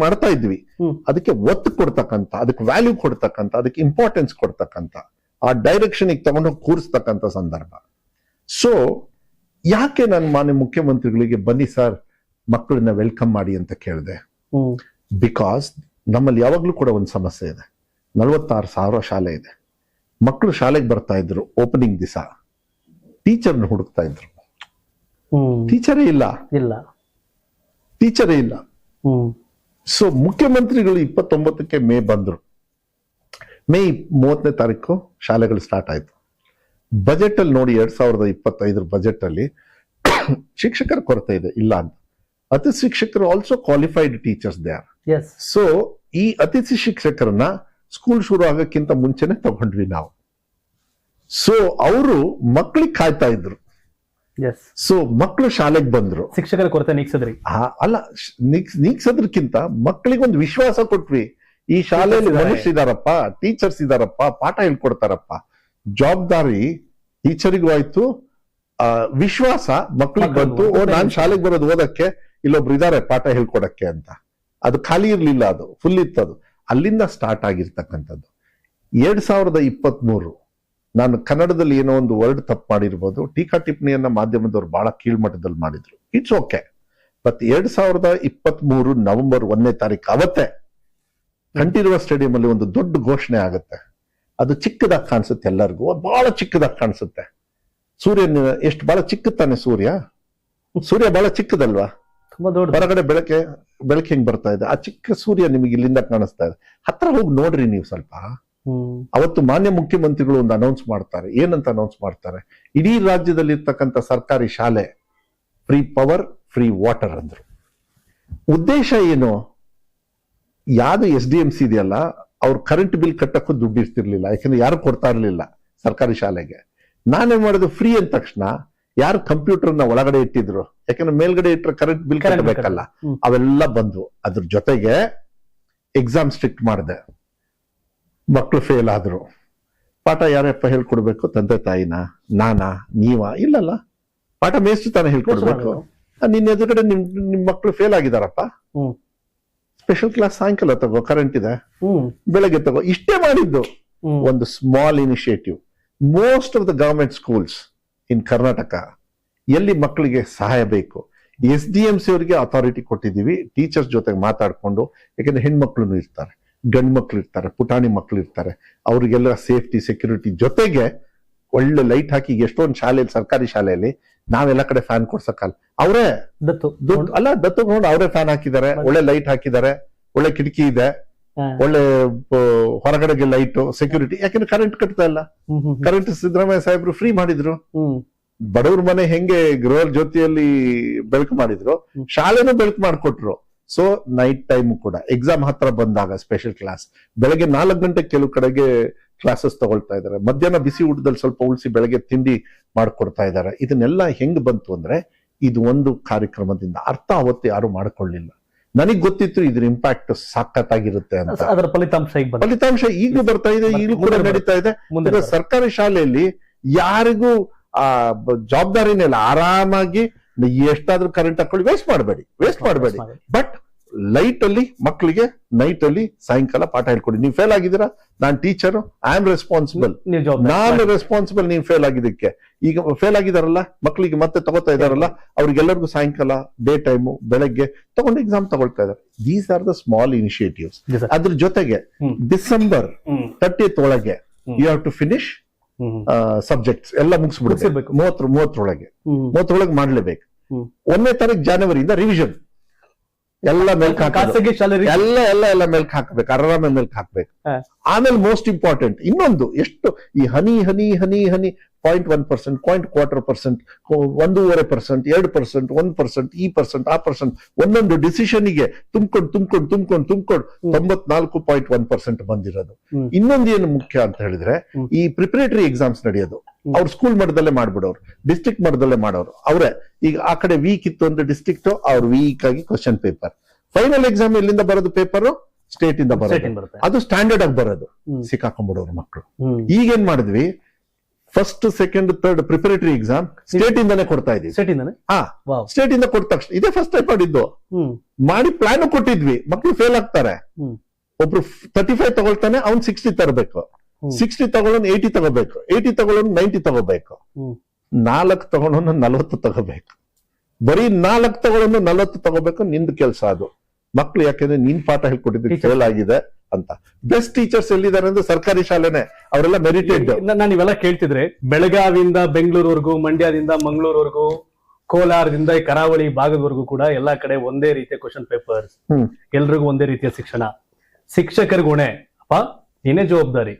ಮಾಡ್ತಾ ಇದ್ವಿ. ಅದಕ್ಕೆ ಒತ್ತು ಕೊಡ್ತಕ್ಕಂಥ, ಅದಕ್ಕೆ ವ್ಯಾಲ್ಯೂ ಕೊಡ್ತಕ್ಕಂಥ, ಅದಕ್ಕೆ ಇಂಪಾರ್ಟೆನ್ಸ್ ಕೊಡ್ತಕ್ಕಂಥ, ಆ ಡೈರೆಕ್ಷನ್ ತಗೊಂಡೋಗಿ ಕೂರಿಸ್ತಕ್ಕಂಥ ಸಂದರ್ಭ. ಸೊ ಯಾಕೆ ನಾನು ಮಾನ್ಯ ಮುಖ್ಯಮಂತ್ರಿಗಳಿಗೆ ಬನ್ನಿ ಸರ್ ಮಕ್ಕಳನ್ನ ವೆಲ್ಕಮ್ ಮಾಡಿ ಅಂತ ಕೇಳಿದೆ? ಬಿಕಾಸ್ ನಮ್ಮಲ್ಲಿ ಯಾವಾಗ್ಲೂ ಕೂಡ ಒಂದು ಸಮಸ್ಯೆ ಇದೆ. 46,000 ಶಾಲೆ ಇದೆ. ಮಕ್ಕಳು ಶಾಲೆಗೆ ಬರ್ತಾ ಇದ್ರು, ಓಪನಿಂಗ್ ದಿವಸ ಟೀಚರ್ನ ಹುಡುಕ್ತಾ ಇದ್ರು. ಟೀಚರೇ ಇಲ್ಲ. ಸೊ ಮುಖ್ಯಮಂತ್ರಿಗಳು 29ಕ್ಕೆ ಮೇ ಬಂದ್ರು. ಮೇ 30ನೇ ತಾರೀಕು ಶಾಲೆಗಳು ಸ್ಟಾರ್ಟ್ ಆಯ್ತು. ಬಜೆಟ್ ಅಲ್ಲಿ ನೋಡಿ 2025 ಬಜೆಟ್ ಅಲ್ಲಿ ಶಿಕ್ಷಕರ ಕೊರತೆ ಇದೆ, ಇಲ್ಲ ಅಂತ. ಅತಿಥಿ ಶಿಕ್ಷಕರು also qualified teachers they are. Yes. So ಈ ಅತಿಥಿ ಶಿಕ್ಷಕರನ್ನ ಸ್ಕೂಲ್ ಶುರು ಆಗಕ್ಕಿಂತ ಮುಂಚೆನೆ ತಗೊಂಡ್ವಿ ನಾವು. ಸೊ ಅವರು ಮಕ್ಕಳಿಗೆ ಕಾಯ್ತಾ ಇದ್ರು. ಎಸ್. ಸೊ ಮಕ್ಕಳು ಶಾಲೆಗೆ ಬಂದ್ರು. ಶಿಕ್ಷಕರ ಕೊರತೆ ನೀಗ್ಸದ್ರಿ. ಅಲ್ಲ, ನೀಗ್ಸೋದ್ರಕ್ಕಿಂತ ಮಕ್ಕಳಿಗೊಂದು ವಿಶ್ವಾಸ ಕೊಟ್ವಿ. ಈ ಶಾಲೆಯಲ್ಲಿ ಮನುಷ್ಯರಿದಾರಪ್ಪ, ಟೀಚರ್ಸ್ ಇದಾರಪ್ಪ, ಪಾಠ ಹೇಳ್ಕೊಡ್ತಾರಪ್ಪ. ಜವಾಬ್ದಾರಿ ಟೀಚರಿಗೂ ಆಯ್ತು, ವಿಶ್ವಾಸ ಮಕ್ಕಳಿಗೆ ಬಂತು. ನಾನ್ ಶಾಲೆಗೆ ಬರೋದು ಓದಕ್ಕೆ, ಇಲ್ಲೊಬ್ರು ಇದಾರೆ ಪಾಠ ಹೇಳ್ಕೊಡಕ್ಕೆ ಅಂತ. ಅದು ಖಾಲಿ ಇರ್ಲಿಲ್ಲ, ಅದು ಫುಲ್ ಇತ್ತದು. ಅಲ್ಲಿಂದ ಸ್ಟಾರ್ಟ್ ಆಗಿರ್ತಕ್ಕಂಥದ್ದು. 2023 ನಾನು ಕನ್ನಡದಲ್ಲಿ ಏನೋ ಒಂದು ವರ್ಡ್ ತಪ್ಪು ಮಾಡಿರ್ಬೋದು, ಟೀಕಾ ಟಿಪ್ಪಣಿಯನ್ನ ಮಾಧ್ಯಮದವ್ರು ಬಹಳ ಕೀಳ್ಮಟ್ಟದಲ್ಲಿ ಮಾಡಿದ್ರು. It's okay. ಬಟ್ 2023 ನವೆಂಬರ್ 1ನೇ ತಾರೀಕು ಅವತ್ತೇ ಕಂಠೀರವ ಸ್ಟೇಡಿಯಂ ಅಲ್ಲಿ ಒಂದು ದೊಡ್ಡ ಘೋಷಣೆ ಆಗುತ್ತೆ. ಅದು ಚಿಕ್ಕದಾಗಿ ಕಾಣಿಸುತ್ತೆ ಎಲ್ಲರಿಗೂ, ಬಹಳ ಚಿಕ್ಕದಾಗಿ ಕಾಣಿಸುತ್ತೆ. ಸೂರ್ಯನ ಎಷ್ಟು ಬಹಳ ಚಿಕ್ಕದಾನೆ ಸೂರ್ಯ ಬಹಳ ಚಿಕ್ಕದಲ್ವಾ? ತುಂಬಾ ದೊಡ್ಡ. ಹೊರಗಡೆ ಬೆಳಕೆ ಹೆಂಗ್ ಬರ್ತಾ ಇದೆ, ಆ ಚಿಕ್ಕ ಸೂರ್ಯ ನಿಮಗೆ ಇಲ್ಲಿಂದ ಕಾಣಿಸ್ತಾ ಇದೆ. ಹತ್ರ ಹೋಗಿ ನೋಡ್ರಿ ನೀವು ಸ್ವಲ್ಪ. ಅವತ್ತು ಮಾನ್ಯ ಮುಖ್ಯಮಂತ್ರಿಗಳು ಒಂದು ಅನೌನ್ಸ್ ಮಾಡ್ತಾರೆ. ಏನಂತ ಅನೌನ್ಸ್ ಮಾಡ್ತಾರೆ? ಇಡೀ ರಾಜ್ಯದಲ್ಲಿ ಇರ್ತಕ್ಕಂಥ ಸರ್ಕಾರಿ ಶಾಲೆ ಫ್ರೀ ಪವರ್, ಫ್ರೀ ವಾಟರ್ ಅಂದ್ರು. ಉದ್ದೇಶ ಏನು? ಯಾವ್ದು SDMC ಇದೆಯಲ್ಲ, ಅವ್ರು ಕರೆಂಟ್ ಬಿಲ್ ಕಟ್ಟಕ್ಕೂ ದುಡ್ಡು ಇರ್ತಿರ್ಲಿಲ್ಲ, ಯಾಕಂದ್ರೆ ಯಾರು ಕೊಡ್ತಾ ಇರ್ಲಿಲ್ಲ ಸರ್ಕಾರಿ ಶಾಲೆಗೆ. ನಾನೇನ್ ಮಾಡೋದು, ಫ್ರೀ ಅಂದ ತಕ್ಷಣ ಯಾರು ಕಂಪ್ಯೂಟರ್ನ ಒಳಗಡೆ ಇಟ್ಟಿದ್ರು, ಯಾಕಂದ್ರೆ ಮೇಲ್ಗಡೆ ಇಟ್ಟರೆ ಕರೆಂಟ್ ಬಿಲ್ ಕಟ್ಟಬೇಕಲ್ಲ, ಅವೆಲ್ಲ ಬಂದ್ವು. ಅದ್ರ ಜೊತೆಗೆ ಎಕ್ಸಾಮ್ ಸ್ಟ್ರಿಕ್ಟ್ ಮಾಡಿದೆ. ಮಕ್ಕಳು ಫೇಲ್ ಆದ್ರು. ಪಾಠ ಯಾರಪ್ಪ ಹೇಳ್ಕೊಡ್ಬೇಕು? ತಂದೆ ತಾಯಿನ, ನಾನಾ, ನೀವಾ? ಇಲ್ಲಲ್ಲ, ಪಾಠ ಮೇಷ್ಟ್ರು ತಾನೇ ಹೇಳ್ಕೊಡ್ಬೇಕು. ನಿನ್ನ ಎದುರುಗಡೆ ನಿಮ್ ಮಕ್ಕಳು ಫೇಲ್ ಆಗಿದಾರಪ್ಪ, ಸ್ಪೆಷಲ್ ಕ್ಲಾಸ್ ಸಾಯಂಕಾಲ ತಗೋ, ಕರೆಂಟ್ ಇದೆ, ಬೆಳಗ್ಗೆ ತಗೋ. ಇಷ್ಟೇ ಮಾಡಿದ್ದು. ಒಂದು small initiative. Most of the government schools in Karnataka ಎಲ್ಲಿ ಮಕ್ಕಳಿಗೆ ಸಹಾಯ ಬೇಕು, SDMC ಅವರಿಗೆ ಅಥಾರಿಟಿ ಕೊಟ್ಟಿದ್ದೀವಿ. ಟೀಚರ್ಸ್ ಜೊತೆಗೆ ಮಾತಾಡ್ಕೊಂಡು, ಯಾಕಂದ್ರೆ ಹೆಣ್ಮಕ್ಳು ಇರ್ತಾರೆ, ಗಂಡು ಮಕ್ಳು ಇರ್ತಾರೆ, ಪುಟಾಣಿ ಮಕ್ಳು ಇರ್ತಾರೆ, ಅವ್ರಿಗೆಲ್ಲ ಸೇಫ್ಟಿ ಸೆಕ್ಯೂರಿಟಿ ಜೊತೆಗೆ ಒಳ್ಳೆ ಲೈಟ್ ಹಾಕಿ. ಎಷ್ಟೊಂದು ಶಾಲೆಯಲ್ಲಿ, ಸರ್ಕಾರಿ ಶಾಲೆಯಲ್ಲಿ ನಾವೆಲ್ಲ ಕಡೆ ಫ್ಯಾನ್ ಕೊಡ್ಸಕ್ಕಲ್ಲ, ಅವರೇ ದತ್ತು ತಗೊಂಡು ಅವರೇ ಫ್ಯಾನ್ ಹಾಕಿದ್ದಾರೆ, ಒಳ್ಳೆ ಲೈಟ್ ಹಾಕಿದ್ದಾರೆ, ಒಳ್ಳೆ ಕಿಟಕಿ ಇದೆ, ಒಳ್ಳೆ ಹೊರಗಡೆಗೆ ಲೈಟ್ ಸೆಕ್ಯೂರಿಟಿ. ಯಾಕಂದ್ರೆ ಕರೆಂಟ್ ಕಟ್ತಾ ಇಲ್ಲ. ಕರೆಂಟ್ ಸಿದ್ದರಾಮಯ್ಯ ಸಾಹೇಬ್ರು ಫ್ರೀ ಮಾಡಿದ್ರು. ಬಡವ್ರ ಮನೆ ಹೆಂಗೆ ಗೃಹ ಜ್ಯೋತಿಯಲ್ಲಿ ಬೆಳಕು ಮಾಡಿದ್ರು, ಶಾಲೆನೂ ಬೆಳಕು ಮಾಡಿಕೊಟ್ರು. ಸೊ ನೈಟ್ ಟೈಮ್ ಕೂಡ ಎಕ್ಸಾಮ್ ಹತ್ರ ಬಂದಾಗ ಸ್ಪೆಷಲ್ ಕ್ಲಾಸ್, ಬೆಳಗ್ಗೆ 4 ಗಂಟೆ ಕೆಲವು ಕಡೆಗೆ ಕ್ಲಾಸಸ್ ತಗೊಳ್ತಾ ಇದ್ದಾರೆ. ಮಧ್ಯಾಹ್ನ ಬಿಸಿ ಊಟದಲ್ಲಿ ಸ್ವಲ್ಪ ಉಳಿಸಿ ಬೆಳಗ್ಗೆ ತಿಂಡಿ ಮಾಡ್ಕೊಡ್ತಾ ಇದ್ದಾರೆ. ಇದನ್ನೆಲ್ಲ ಹೆಂಗ್ ಬಂತು ಅಂದ್ರೆ, ಇದು ಒಂದು ಕಾರ್ಯಕ್ರಮದಿಂದ. ಅರ್ಥ ಅವತ್ತು ಯಾರು ಮಾಡ್ಕೊಳ್ಳಿಲ್ಲ. ನನಗ್ ಗೊತ್ತಿತ್ತು ಇದ್ರ ಇಂಪ್ಯಾಕ್ಟ್ ಸಖತ್ತಾಗಿರುತ್ತೆ ಅಂತ. ಅದರ ಫಲಿತಾಂಶ ಈಗಲೂ ಬರ್ತಾ ಇದೆ, ಈಗಲೂ ಕೂಡ ನಡೀತಾ ಇದೆ. ಸರ್ಕಾರಿ ಶಾಲೆಯಲ್ಲಿ ಯಾರಿಗೂ ಜವಾಬ್ದಾರಿನೇ ಇಲ್ಲ. ಆರಾಮಾಗಿ ಎಷ್ಟಾದ್ರೂ ಕರೆಂಟ್ ಹಾಕೊಳ್ಳಿ, ವೇಸ್ಟ್ ಮಾಡಬೇಡಿ. ಬಟ್ ಲೈಟ್ ಅಲ್ಲಿ ಮಕ್ಕಳಿಗೆ ನೈಟ್ ಅಲ್ಲಿ ಸಾಯಂಕಾಲ ಪಾಠ ಹೇಳ್ಕೊಡಿ. ನೀವು ಫೇಲ್ ಆಗಿದ್ದೀರಾ, ನಾನ್ ಟೀಚರ್, ಐ ಆಮ್ ರೆಸ್ಪಾನ್ಸಿಬಲ್, ನಾನು ರೆಸ್ಪಾನ್ಸಿಬಲ್. ನೀವು ಫೇಲ್ ಆಗಿದ್ದಕ್ಕೆ. ಈಗ ಫೇಲ್ ಆಗಿದಾರಲ್ಲ ಮಕ್ಕಳಿಗೆ ಮತ್ತೆ ತಗೋತಾ ಇದಾರಲ್ಲ, ಅವ್ರಿಗೆಲ್ಲರಿಗೂ ಸಾಯಂಕಾಲ, ಡೇ ಟೈಮು, ಬೆಳಗ್ಗೆ ತಗೊಂಡು ಎಕ್ಸಾಮ್ ತಗೊಳ್ತಾ ಇದಾರೆ. These are the small initiatives. ಅದ್ರ ಜೊತೆಗೆ December 30th ಒಳಗೆ you have to finish subjects ಎಲ್ಲ ಮುಗಿಸ್ಬಿಡ್ಬೇಕು. 30 ಮಾಡ್ಲೇಬೇಕು. 1ನೇ ತಾರೀಕು ಜನವರಿಯಿಂದ ರಿವಿಷನ್ ಎಲ್ಲ ಮೇಲ್ಕ್ ಎಲ್ಲ ಮೇಲ್ಕ್ ಹಾಕ್ಬೇಕು, ಆರಾಮ ಮೇಲ್ಕ್ ಹಾಕ್ಬೇಕು. ಆಮೇಲೆ ಮೋಸ್ಟ್ ಇಂಪಾರ್ಟೆಂಟ್ ಇನ್ನೊಂದು, ಎಷ್ಟು ಈ ಹನಿ 0.1%, 0.25%, 1.5%, 2%, 1%, ಈ ಪರ್ಸೆಂಟ್, ಆ ಪರ್ಸೆಂಟ್, ಒಂದೊಂದು ಡಿಸಿಷನ್ಗೆ ತುಂಬ್ಕೊಂಡು 94.1% ಬಂದಿರೋದು. ಇನ್ನೊಂದು ಏನು ಮುಖ್ಯ ಅಂತ ಹೇಳಿದ್ರೆ, ಈ ಪ್ರಿಪರೇಟರಿ ಎಕ್ಸಾಮ್ಸ್ ನಡೆಯೋದು ಅವ್ರು ಸ್ಕೂಲ್ ಮಟ್ಟದಲ್ಲೇ ಮಾಡ್ಬಿಡೋರು, ಡಿಸ್ಟ್ರಿಕ್ಟ್ ಮಟ್ಟದಲ್ಲೇ ಮಾಡೋರು ಅವರೇ. ಈಗ ಆ ಕಡೆ ವೀಕ್ ಇತ್ತು ಅಂದ್ರೆ ಡಿಸ್ಟ್ರಿಕ್ಟ್, ಅವ್ರು ವೀಕ್ ಆಗಿ ಕ್ವಶನ್ ಪೇಪರ್. ಫೈನಲ್ ಎಕ್ಸಾಮ್ ಎಲ್ಲಿಂದ ಬರೋದು? ಪೇಪರ್ ಸ್ಟೇಟ್ ಇಂದ ಬರೋದು, ಅದು ಸ್ಟ್ಯಾಂಡರ್ಡ್ ಆಗಿ ಬರೋದು. ಸಿಕ್ಕಾಕೊಂಡ್ಬಿಡೋರು ಮಕ್ಕಳು. ಈಗೇನ್ ಮಾಡಿದ್ವಿ, first, second, third preparatory exam state ಇಂದಾನೆ ಕೊಡ್ತಾ ಇದೀವಿ. ಸ್ಟೇಟ್ ಇಂದ ಕೊಟ್ಟ ತಕ್ಷಣ ಇದೇ ಫಸ್ಟ್ ಟೈಪ್ ಮಾಡಿದ್ದು. ಮಾಡಿ ಪ್ಲಾನ್ ಕೊಟ್ಟಿದ್ವಿ. ಮಕ್ಕಳು ಫೇಲ್ ಆಗ್ತಾರೆ. ಒಬ್ರು 35 ತಗೊಳ್ತಾನೆ, ಅವ್ನು 60 ತರಬೇಕು. 60 ತಗೊಳ್ಳೋನು 80 ತಗೋಬೇಕು. 80 ತಗೊಳ್ಳೋನು 90 ತಗೋಬೇಕು. 4 ತಗೊಳ್ಳೋನು 40 ತಗೋಬೇಕು. ಬರೀ 4 ತಗೊಳ್ಳೋನು 40 ತಗೋಬೇಕು. ನಿಂದು ಕೆಲಸ ಅದು. ಮಕ್ಳು ಯಾಕೆಂದ್ರೆ ನೀನ್ ಪಾಠ ಹೇಳ್ಕೊಟ್ಟಿದ್ದು ಫೇಲ್ ಆಗಿದೆ ಅಂತ. ಬೆಸ್ಟ್ ಟೀಚರ್ಸ್ ಎಲ್ಲಿದ್ದಾರೆ ಅಂದ್ರೆ ಸರ್ಕಾರಿ ಶಾಲೆನೆ, ಅವರೆಲ್ಲ ಮೆರಿಟೆಡ್. ನಾನು ಇವೆಲ್ಲ ಕೇಳ್ತಿದ್ರೆ, ಬೆಳಗಾವಿಯಿಂದ ಬೆಂಗಳೂರುವರೆಗೂ, ಮಂಡ್ಯದಿಂದ ಮಂಗಳೂರುವರೆಗೂ, ಕೋಲಾರದಿಂದ ಕರಾವಳಿ ಭಾಗದವರೆಗೂ ಕೂಡ ಎಲ್ಲಾ ಕಡೆ ಒಂದೇ ರೀತಿಯ ಕ್ವಶನ್ ಪೇಪರ್ಸ್, ಎಲ್ರಿಗೂ ಒಂದೇ ರೀತಿಯ ಶಿಕ್ಷಣ. ಶಿಕ್ಷಕರಿಗೆ ಹೊಣೆ, ಅಪ್ಪ ನೀನೇ ಜವಾಬ್ದಾರಿ,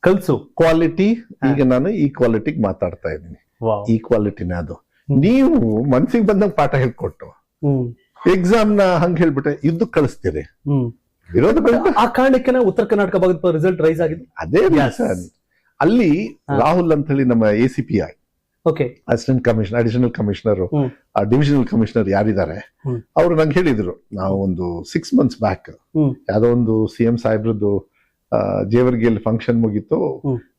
ಕಲ್ಸು. ಕ್ವಾಲಿಟಿ, ಈಗ ನಾನು ಈ ಕ್ವಾಲಿಟಿಗೆ ಮಾತಾಡ್ತಾ ಇದ್ದೀನಿ, ವಾವ್. ಈ ಕ್ವಾಲಿಟಿನ ಅದು. ನೀವು ಮನ್ಸಿಗೆ ಬಂದಂಗ ಪಾಠ ಹೇಳ್ಕೊಟ್ಟು ಎಕ್ಸಾಮ್ ನ ಹಂಗ ಹೇಳ್ಬಿಟ್ರೆ ಯುದ್ಧಕ್ಕೆ ಕಳಿಸ್ತೀರಿ. ವಿರೋಧ ಆ ಕಾರಣಕ್ಕೆ ಉತ್ತರ ಕರ್ನಾಟಕ ಭಾಗದ ರಿಸಲ್ಟ್ ರೈಸ್ ಆಗಿದೆ. ಅದೇ reason. ಅಲ್ಲಿ ರಾಹುಲ್ ಅಂತ ಹೇಳಿ ನಮ್ಮ ACPI okay, additional commissioner, divisional commissioner ಯಾರಿದ್ದಾರೆ ಅವ್ರು ನಂಗೆ ಹೇಳಿದ್ರು, ನಾವು ಒಂದು 6 months ಬ್ಯಾಕ್ ಯಾವ್ದೋ ಒಂದು CM ಸಾಹೇಬ್ರದ್ದು ಜೇವರ್ಗಿಯಲ್ಲಿ ಫಂಕ್ಷನ್ ಮುಗೀತು,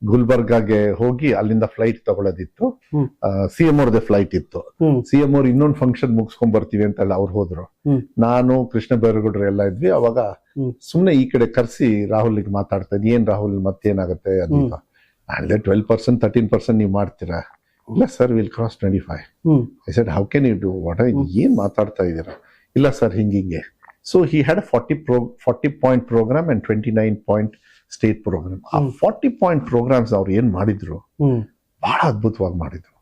ಗುಲ್ಬರ್ಗಾಗೆ ಹೋಗಿ ಅಲ್ಲಿಂದ ಫ್ಲೈಟ್ ತಗೊಳ್ಳೋದಿತ್ತು, CM ಅವ್ರದೇ ಫ್ಲೈಟ್ ಇತ್ತು. CM ಅವ್ರು ಇನ್ನೊಂದು ಫಂಕ್ಷನ್ ಮುಗಿಸ್ಕೊಂಡ್ ಬರ್ತೀವಿ ಅಂತ ಹೇಳಿ ಅವ್ರು ಹೋದ್ರು. ನಾನು ಕೃಷ್ಣ ಬೈರೇಗೌಡರು ಎಲ್ಲ ಇದ್ವಿ. ಅವಾಗ ಸುಮ್ನೆ ಈ ಕಡೆ ಕರ್ಸಿ ರಾಹುಲ್ಗೆ ಮಾತಾಡ್ತಾ ಇದ್ವಿ, ಏನ್ ರಾಹುಲ್ ಮತ್ತೇನಾಗುತ್ತೆ ಅದು 12% 13% ನೀವು ಮಾಡ್ತೀರಾ? ಇಲ್ಲ sir, will cross 25. I said how can you do what? ಏನ್ ಮಾತಾಡ್ತಾ ಇದ್ದೀರಾ? ಇಲ್ಲ ಸರ್, ಹಿಂಗಿಂಗೆ. So he had 40 point program and 29 point state program. ಆ 40 point ಪ್ರೋಗ್ರಾಮ್ಸ್ ಅವ್ರು ಏನ್ ಮಾಡಿದ್ರು ಬಹಳ ಅದ್ಭುತವಾಗಿ ಮಾಡಿದ್ರು.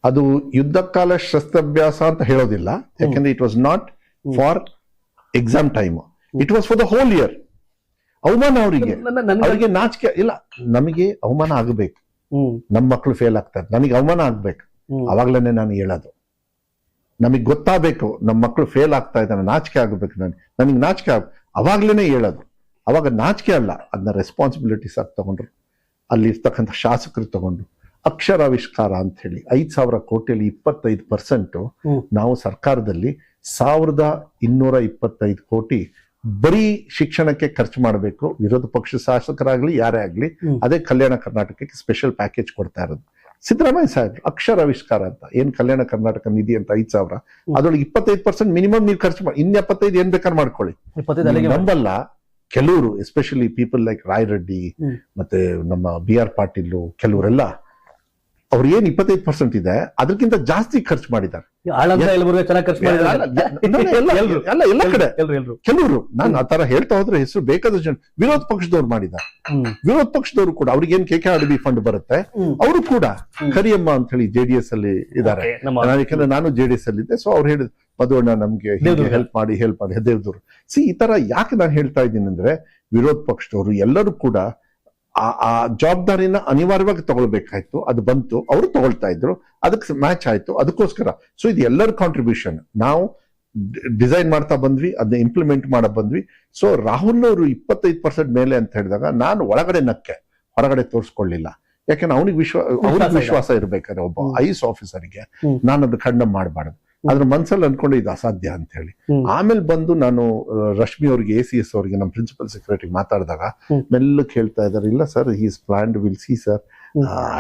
ಅದು ಯುದ್ಧ ಕಾಲ ಶಸ್ತ್ರಾಭ್ಯಾಸ ಅಂತ ಹೇಳೋದಿಲ್ಲ, ಯಾಕಂದ್ರೆ it was not for exam time, it was for the whole year. ಅವಮಾನ ಅವರಿಗೆ ನಾಚಿಕೆ ಇಲ್ಲ. ನಮಗೆ ಅವಮಾನ ಆಗಬೇಕು, ನಮ್ಮ ಮಕ್ಕಳು ಫೇಲ್ ಆಗ್ತಾರೆ, ನನಗೆ ಅವಮಾನ ಆಗ್ಬೇಕು, ಅವಾಗ್ಲೇನೆ ನಾನು ಹೇಳೋದು. ನಮಗ್ ಗೊತ್ತಾಗಬೇಕು ನಮ್ಮ ಮಕ್ಕಳು ಫೇಲ್ ಆಗ್ತಾ ಇದ್ದಾನೆ, ನಾಚಿಕೆ ಆಗ್ಬೇಕು, ನನಗೆ ನಾಚಿಕೆ ಅವಾಗ್ಲೇನೆ ಹೇಳೋದು. ಅವಾಗ ನಾಚಿಕೆ ಅಲ್ಲ, ಅದನ್ನ ರೆಸ್ಪಾನ್ಸಿಬಿಲಿಟೀಸ್ ಆಗಿ ತಗೊಂಡ್ರು. ಅಲ್ಲಿ ಇರ್ತಕ್ಕಂಥ ಶಾಸಕರು ತಗೊಂಡು ಅಕ್ಷರಾವಿಷ್ಕಾರ ಅಂತ ಹೇಳಿ 5,000 ಕೋಟಿಯಲ್ಲಿ 25% ನಾವು ಸರ್ಕಾರದಲ್ಲಿ 1,225 ಕೋಟಿ ಬರೀ ಶಿಕ್ಷಣಕ್ಕೆ ಖರ್ಚು ಮಾಡಬೇಕು. ವಿರೋಧ ಪಕ್ಷ ಶಾಸಕರಾಗ್ಲಿ ಯಾರೇ ಆಗ್ಲಿ, ಅದೇ ಕಲ್ಯಾಣ ಕರ್ನಾಟಕಕ್ಕೆ ಸ್ಪೆಷಲ್ ಪ್ಯಾಕೇಜ್ ಕೊಡ್ತಾ ಇರೋದು. ಸಿದ್ದರಾಮಯ್ಯ ಸಾಹೇಬ್ರು ಅಕ್ಷರಾವಿಷ್ಕಾರ ಅಂತ ಏನ್ ಕಲ್ಯಾಣ ಕರ್ನಾಟಕ ನಿಧಿ ಅಂತ 5,000, ಅದ್ರೊಳಗೆ 25% ಮಿನಿಮಮ್ ನೀವು ಖರ್ಚು ಮಾಡಿ, ಇನ್ನು 75 ಏನ್ ಬೇಕಾದ್ರೆ ಮಾಡ್ಕೊಳ್ಳಿ. ನಂಬಲ್ಲ ಕೆಲವರು, especially people like Rai Reddy ಮತ್ತೆ ನಮ್ಮ BR ಪಾಟೀಲ್, ಕೆಲವರೆಲ್ಲ ಅವ್ರು ಏನ್ 25% ಇದೆ ಅದಕ್ಕಿಂತ ಜಾಸ್ತಿ ಖರ್ಚು ಮಾಡಿದ್ದಾರೆ. ಎಲ್ಲ ಕಡೆ ಕೆಲವರು, ನಾನು ಆ ತರ ಹೇಳ್ತಾ ಹೋದ್ರೆ ಹೆಸರು ಬೇಕಾದ ಜನ ವಿರೋಧ ಪಕ್ಷದವ್ರು ಮಾಡಿದ್ದಾರೆ. ವಿರೋಧ ಪಕ್ಷದವರು ಕೂಡ ಅವ್ರಿಗೆ ಏನ್ KKRDB ಫಂಡ್ ಬರುತ್ತೆ, ಅವರು ಕೂಡ ಕರಿಯಮ್ಮ ಅಂತ ಹೇಳಿ JDS ಅಲ್ಲಿ ಇದ್ದಾರೆ. ಯಾಕಂದ್ರೆ ನಾನು JDS ಅಲ್ಲಿ ಇದ್ದೆ. ಸೊ ಅವ್ರು ಹೇಳಿದ್ರು, ಮಧುವಣ್ಣ ನಮ್ಗೆ ಹೆಲ್ಪ್ ಮಾಡಿ ದೇವ್ದೂರು. ಈ ತರ ಯಾಕೆ ನಾನು ಹೇಳ್ತಾ ಇದ್ದೀನಿ ಅಂದ್ರೆ, ವಿರೋಧ ಪಕ್ಷದವರು ಎಲ್ಲರೂ ಕೂಡ ಆ ಜವಾಬ್ದಾರಿನ ಅನಿವಾರ್ಯವಾಗಿ ತಗೊಳ್ಬೇಕಾಯ್ತು. ಅದು ಬಂತು, ಅವರು ತಗೊಳ್ತಾ ಇದ್ರು, ಅದಕ್ಕೆ ಮ್ಯಾಚ್ ಆಯ್ತು, ಅದಕ್ಕೋಸ್ಕರ. ಸೊ ಇದು ಎಲ್ಲರ ಕಾಂಟ್ರಿಬ್ಯೂಷನ್. ನಾವು ಡಿಸೈನ್ ಮಾಡ್ತಾ ಬಂದ್ವಿ, ಅದನ್ನ ಇಂಪ್ಲಿಮೆಂಟ್ ಮಾಡ ಬಂದ್ವಿ. ಸೊ ರಾಹುಲ್ ಅವರು 25% ಮೇಲೆ ಅಂತ ಹೇಳಿದಾಗ ನಾನು ಒಳಗಡೆ ನಕ್ಕೆ, ಹೊರಗಡೆ ತೋರಿಸ್ಕೊಳ್ಳಿಲ್ಲ. ಯಾಕಂದ್ರೆ ಅವನಿಗೆ ವಿಶ್ವಾಸ ಇರ್ಬೇಕಾದ್ರೆ ಒಬ್ಬ IS ಆಫೀಸರ್ಗೆ ನಾನು ಅದು ಖಂಡನೆ ಮಾಡಬಾರ್ದು. ಅದ್ರ ಮನ್ಸಲ್ಲಿ ಅನ್ಕೊಂಡು ಇದು ಅಸಾಧ್ಯ ಅಂತ ಹೇಳಿ. ಆಮೇಲೆ ಬಂದು ನಾನು ರಶ್ಮಿ ಅವ್ರಿಗೆ, ACS ಅವ್ರಿಗೆ, ನಮ್ಮ ಪ್ರಿನ್ಸಿಪಲ್ ಸೆಕ್ರೆಟರಿ ಮಾತಾಡಿದಾಗ ಮೆಲ್ಲಕ್ಕೆ ಹೇಳ್ತಾ ಇದ್ದಾರೆ, ಇಲ್ಲ sir, he's planned, will see sir,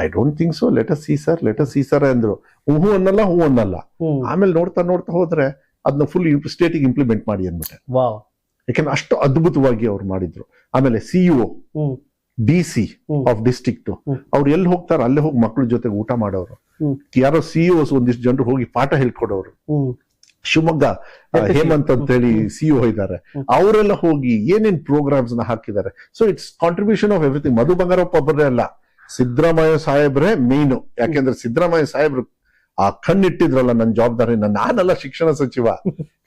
I don't think so, let us see sir ಅಂದ್ರು. ಹೂ ಅನ್ನಲ್ಲ. ಆಮೇಲೆ ನೋಡ್ತಾ ಹೋದ್ರೆ ಅದನ್ನ ಫುಲ್ ಸ್ಟೇಟಿಗೆ ಇಂಪ್ಲಿಮೆಂಟ್ ಮಾಡಿ ಅಂದ್ಬಿಟ್ಟೆ. ಯಾಕಂದ್ರೆ ಅಷ್ಟು ಅದ್ಭುತವಾಗಿ ಅವ್ರು ಮಾಡಿದ್ರು. ಆಮೇಲೆ CEO DC ಆಫ್ ಡಿಸ್ಟ್ರಿಕ್ಟ್ ಅವ್ರು ಎಲ್ಲಿ ಹೋಗ್ತಾರ ಅಲ್ಲೇ ಹೋಗಿ ಮಕ್ಳ ಜೊತೆಗೆ ಊಟ ಮಾಡೋರು. ಯಾರೋ CEOs ಒಂದಿಷ್ಟು ಜನರು ಹೋಗಿ ಪಾಠ ಹೇಳ್ಕೊಡೋರು. ಶಿವಮೊಗ್ಗ ಹೇಮಂತ್ ಅಂತ ಹೇಳಿ CEO ಇದ್ದಾರೆ, ಅವರೆಲ್ಲ ಹೋಗಿ ಏನೇನ್ ಪ್ರೋಗ್ರಾಮ್ಸ್ ನ ಹಾಕಿದ್ದಾರೆ. So it's contribution of everything. Madhu Bangarappa ಒಬ್ಬರೇ ಅಲ್ಲ, ಸಿದ್ದರಾಮಯ್ಯ ಸಾಹೇಬ್ರೆ ಮೇನು. ಯಾಕೆಂದ್ರೆ ಸಿದ್ದರಾಮಯ್ಯ ಸಾಹೇಬ್ರು ಆ ಕಣ್ಣಿಟ್ಟಿದ್ರಲ್ಲ ನನ್ನ ಜವಾಬ್ದಾರಿ. ನಾನಲ್ಲ ಶಿಕ್ಷಣ ಸಚಿವ,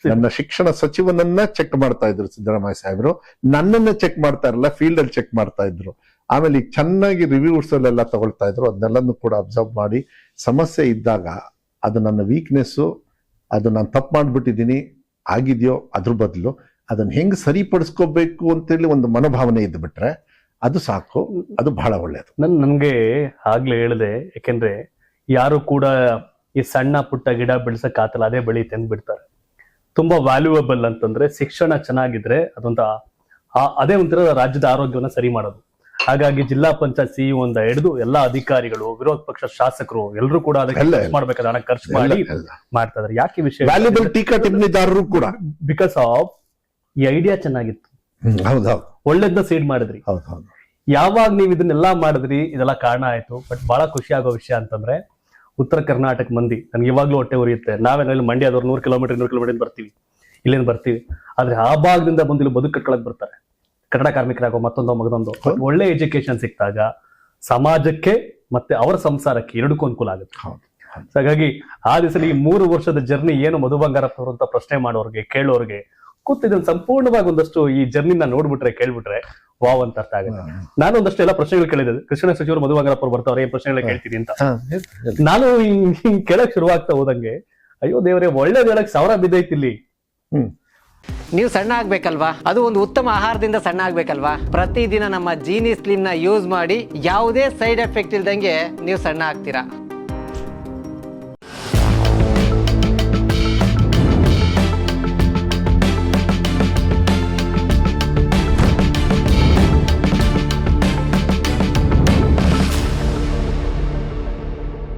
ನನ್ನ ಶಿಕ್ಷಣ ಸಚಿವನನ್ನ ಚೆಕ್ ಮಾಡ್ತಾ ಇದ್ರು ಸಿದ್ದರಾಮಯ್ಯ ಸಾಹೇಬ್ರು, ನನ್ನನ್ನ ಚೆಕ್ ಮಾಡ್ತಾ ಇರಲ್ಲ, ಫೀಲ್ಡ್ ಅಲ್ಲಿ ಚೆಕ್ ಮಾಡ್ತಾ ಇದ್ರು. ಆಮೇಲೆ ಈಗ ಚೆನ್ನಾಗಿ ರಿವ್ಯೂಸ್ ಅಲ್ಲೆಲ್ಲ ತಗೊಳ್ತಾ ಇದ್ರು. ಅದನ್ನೆಲ್ಲನೂ ಕೂಡ ಅಬ್ಸರ್ವ್ ಮಾಡಿ, ಸಮಸ್ಯೆ ಇದ್ದಾಗ ಅದು ನನ್ನ ವೀಕ್ನೆಸ್, ಅದು ನಾನು ತಪ್ಪು ಮಾಡ್ಬಿಟ್ಟಿದ್ದೀನಿ ಆಗಿದೆಯೋ, ಅದ್ರ ಬದಲು ಅದನ್ನ ಹೆಂಗ್ ಸರಿಪಡಿಸ್ಕೋಬೇಕು ಅಂತೇಳಿ ಒಂದು ಮನೋಭಾವನೆ ಇದ್ದು ಬಿಟ್ರೆ ಅದು ಸಾಕು, ಅದು ಬಹಳ ಒಳ್ಳೇದು. ನನ್ಗೆ ಆಗ್ಲೇ ಹೇಳಿದೆ, ಯಾಕೆಂದ್ರೆ ಯಾರು ಕೂಡ ಈ ಸಣ್ಣ ಪುಟ್ಟ ಗಿಡ ಬೆಳೆಸಕ್ ಆತಲ್ಲ, ಅದೇ ಬೆಳಿ ತಂದು ಬಿಡ್ತಾರೆ. ತುಂಬಾ ವ್ಯಾಲ್ಯೂಯಬಲ್ ಅಂತಂದ್ರೆ ಶಿಕ್ಷಣ ಚೆನ್ನಾಗಿದ್ರೆ ಅದೇ ಒಂಥರ ರಾಜ್ಯದ ಆರೋಗ್ಯವನ್ನ ಸರಿ ಮಾಡೋದು. ಹಾಗಾಗಿ ಜಿಲ್ಲಾ ಪಂಚಾಯತ್ CEO ಇಂದ ಹಿಡಿದು ಎಲ್ಲಾ ಅಧಿಕಾರಿಗಳು, ವಿರೋಧ ಪಕ್ಷ ಶಾಸಕರು ಎಲ್ಲರೂ ಕೂಡ ಅದಕ್ಕೆ ಮಾಡ್ಬೇಕಾದ ಹಣ ಖರ್ಚು ಮಾಡಿ ಮಾಡ್ತಾ ಇದಾರೆ. ಯಾಕೆ ವಿಷಯ, ವ್ಯಾಲ್ಯೂಬಲ್ ಟೀಕಾ ಟಿಪ್ಪಣಿದಾರರು ಕೂಡ ಬಿಕಾಸ್ ಆಫ್ ಈ ಐಡಿಯಾ ಚೆನ್ನಾಗಿತ್ತು, ಒಳ್ಳೇದನ್ನ ಸೀಡ್ ಮಾಡಿದ್ರಿ. ಯಾವಾಗ ನೀವ್ ಇದನ್ನೆಲ್ಲಾ ಮಾಡಿದ್ರಿ, ಇದೆಲ್ಲ ಕಾರಣ ಆಯ್ತು. ಬಟ್ ಬಹಳ ಖುಷಿ ಆಗೋ ವಿಷಯ ಅಂತಂದ್ರೆ, ಉತ್ತರ ಕರ್ನಾಟಕ ಮಂದಿ ನನ್ಗೆ ಇವಾಗ್ಲೂ ಹೊಟ್ಟೆ ಉರಿಯುತ್ತೆ. ನಾವೇನಲ್ಲಿ ಮಂಡ್ಯದವ್ರು 100 ಕಿಲೋಮೀಟರ್ ಬರ್ತೀವಿ, ಇಲ್ಲೇನು ಬರ್ತೀವಿ, ಆದ್ರೆ ಆ ಭಾಗದಿಂದ ಬಂದು ಇಲ್ಲಿ ಬದುಕು ಕಟ್ಕೊಳಕ್ ಬರ್ತಾರೆ, ಕನ್ನಡ ಕಾರ್ಮಿಕರಾಗೋ ಮತ್ತೊಂದೋ ಮಗದೊಂದು. ಒಳ್ಳೆ ಎಜುಕೇಶನ್ ಸಿಕ್ತಾಗ ಸಮಾಜಕ್ಕೆ ಮತ್ತೆ ಅವರ ಸಂಸಾರಕ್ಕೆ ಎರಡಕ್ಕೂ ಅನುಕೂಲ ಆಗುತ್ತೆ. ಹಾಗಾಗಿ ಆ ದಿವಸದಲ್ಲಿ ಈ 3 ವರ್ಷದ ಜರ್ನಿ ಏನು ಮಧು ಬಂಗಾರಪ್ಪ ಅಂತ ಪ್ರಶ್ನೆ ಮಾಡೋರ್ಗೆ, ಕೇಳೋರ್ಗೆ ಕೂತಿದ್ದನ್ನು ಸಂಪೂರ್ಣವಾಗಿ ಒಂದಷ್ಟು ಈ ಜರ್ನಿನ ನೋಡ್ಬಿಟ್ರೆ ಕೇಳ್ಬಿಟ್ರೆ ವಾವ್ ಅಂತ ಅರ್ಥ ಆಗುತ್ತೆ. ನಾನು ಒಂದಷ್ಟು ಎಲ್ಲ ಪ್ರಶ್ನೆಗಳು ಕೇಳಿದೆ. ಕೃಷ್ಣ ಸಚಿವರು ಮಧು ಬಂಗಾರಪ್ಪ ಅವ್ರು ಬರ್ತಾವ್ರೆ, ಏನ್ ಪ್ರಶ್ನೆಗಳ ಕೇಳ್ತೀನಿ ಅಂತ. ನಾನು ಹಿಂಗ್ ಕೇಳಕ್ ಶುರುವಾಗ್ತಾ ಹೋದಂಗೆ ಅಯ್ಯೋ ದೇವರೇ, ಒಳ್ಳೇದ್ ಹೇಳಕ್ 1000 ಬಿದ್ದೈತಿ ಇಲ್ಲಿ. ನೀವು ಸಣ್ಣ ಆಗ್ಬೇಕಲ್ವಾ, ಅದು ಒಂದು ಉತ್ತಮ ಆಹಾರದಿಂದ ಸಣ್ಣ ಆಗ್ಬೇಕಲ್ವಾ. ಪ್ರತಿದಿನ ನಮ್ಮ ಜೀನಿ ಸ್ಲಿಮ್ ನ ಯೂಸ್ ಮಾಡಿ ಯಾವುದೇ ಸೈಡ್ ಎಫೆಕ್ಟ್ ಇಲ್ದಂಗೆ ನೀವು ಸಣ್ಣ ಆಗ್ತೀರಾ.